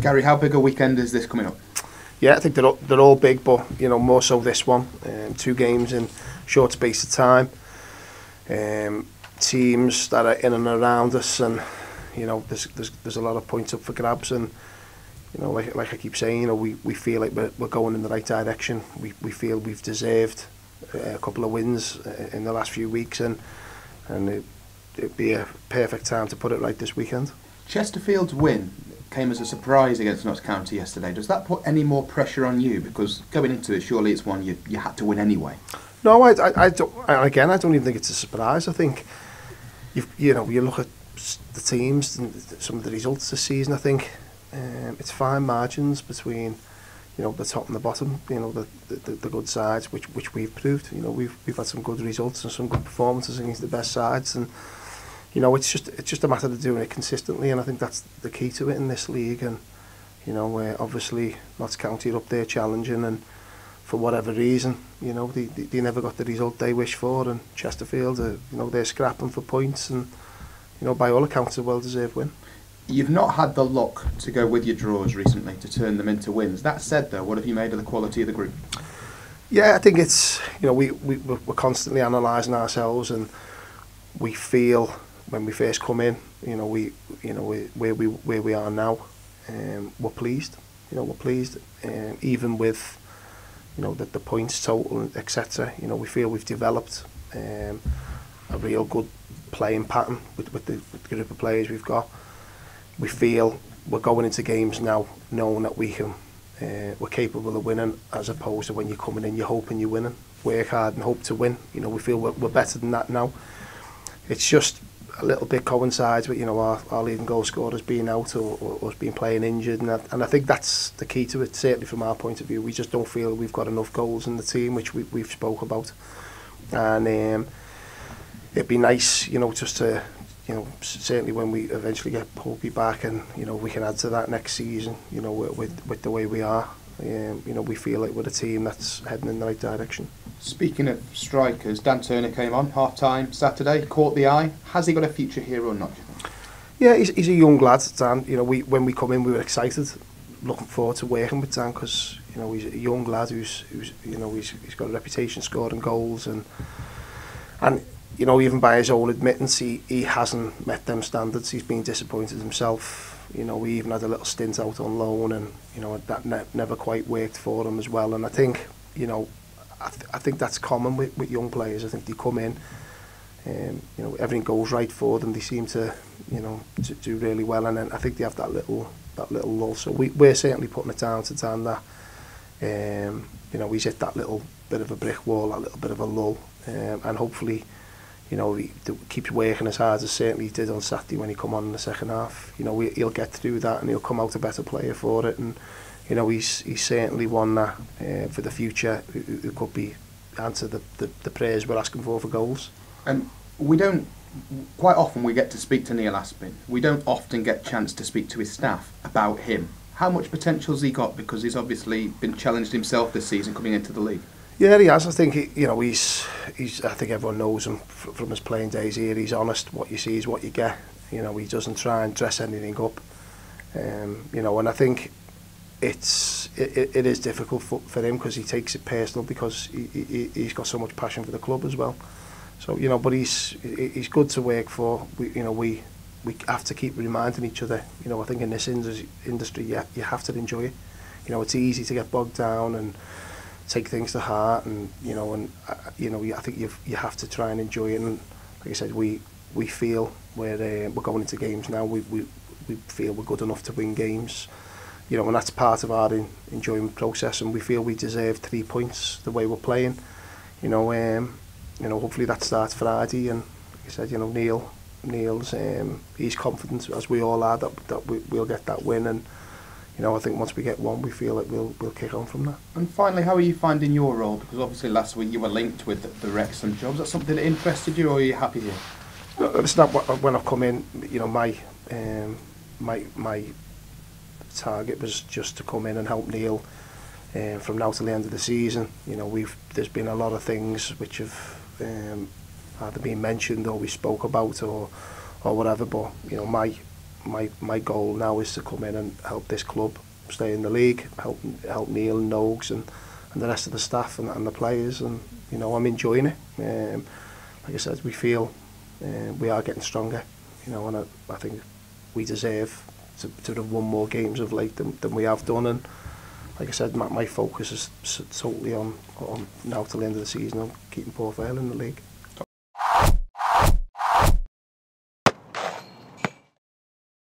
Gary, how big a weekend is this coming up? Yeah, I think they're all big, but more so this one. 2 games in short space of time. Teams that are in and around us, and there's a lot of points up for grabs, and like I keep saying, we feel like we're going in the right direction. We feel we've deserved a couple of wins in the last few weeks, and it'd be a perfect time to put it right this weekend. Chesterfield's win came as a surprise against Notts County yesterday. Does that put any more pressure on you? Because going into it, surely it's one you had to win anyway. No, I don't. Again, I don't even think it's a surprise. I think you look at the teams and some of the results this season. I think it's fine margins between the top and the bottom. The good sides, which we've proved. We've had some good results and some good performances against the best sides, and it's just a matter of doing it consistently, and I think that's the key to it in this league. And obviously Notts County are up there challenging, and for whatever reason, they never got the result they wished for, and Chesterfield they're scrapping for points, and by all accounts a well-deserved win. You've not had the luck to go with your draws recently to turn them into wins. That said, though, what have you made of the quality of the group? Yeah, I think it's we're constantly analysing ourselves, and we feel when we first come in, where we are now, we're pleased. We're pleased, even with the points total, etc. We feel we've developed a real good playing pattern with the group of players we've got. We feel we're going into games now knowing that we're capable of winning, as opposed to when you're coming in, you're hoping you're winning. Work hard and hope to win. We feel we're better than that now. It's just a little bit coincides with our leading goal scorers being out, or us being playing injured, and I think that's the key to it. Certainly from our point of view, we just don't feel we've got enough goals in the team, which we've spoke about, and it'd be nice just to certainly when we eventually get Pokey back, and we can add to that next season, with the way we are. We feel like we're a team that's heading in the right direction. Speaking of strikers, Dan Turner came on half-time Saturday, caught the eye. Has he got a future here or not, do you think? Yeah, he's a young lad, Dan. When we come in, we were excited, looking forward to working with Dan, because he's a young lad who's he's got a reputation scoring goals, and even by his own admittance, he hasn't met them standards. He's been disappointed himself. We even had a little stint out on loan, and that never quite worked for him as well. And I think I think that's common with young players. I think they come in, everything goes right for them. They seem to to do really well, and then I think they have that little lull. So we're certainly putting it down to Dan that he's hit that little bit of a brick wall, that little bit of a lull, and hopefully he keeps working as hard as certainly he did on Saturday when he come on in the second half. He'll get through that, and he'll come out a better player for it. And he's certainly one that for the future who could be answer the prayers we're asking for goals. And we don't quite often we get to speak to Neil Aspin. We don't often get a chance to speak to his staff about him. How much potential has he got? Because he's obviously been challenged himself this season coming into the league. Yeah, he has. I think he's. I think everyone knows him from his playing days here. He's honest. What you see is what you get. He doesn't try and dress anything up. And I think it is difficult for him, because he takes it personal, because he's got so much passion for the club as well. So but he's good to work for. We have to keep reminding each other. I think in this industry, you have to enjoy it. It's easy to get bogged down and take things to heart, and I think you have to try and enjoy it. And like I said, we feel we're going into games now. We feel we're good enough to win games, and that's part of our enjoyment process. And we feel we deserve 3 points the way we're playing. Hopefully that starts Friday. And like I said, Neil's he's confident, as we all are, that we'll get that win. And I think once we get one, we feel like we'll kick on from that. And finally, how are you finding your role? Because obviously last week you were linked with the Wrexham job. Is that something that interested you, or are you happy here? No, it's not. When I've come in, my target was just to come in and help Neil from now till the end of the season. There's been a lot of things which have either been mentioned or we spoke about or whatever. But my goal now is to come in and help this club stay in the league, help Neil and Nogs and the rest of the staff and the players, and you know, I'm enjoying it. Like I said, we feel we are getting stronger, you know, and I think we deserve to have won more games of late than we have done. And like I said, my focus is totally on now till the end of the season on keeping Port Vale in the league.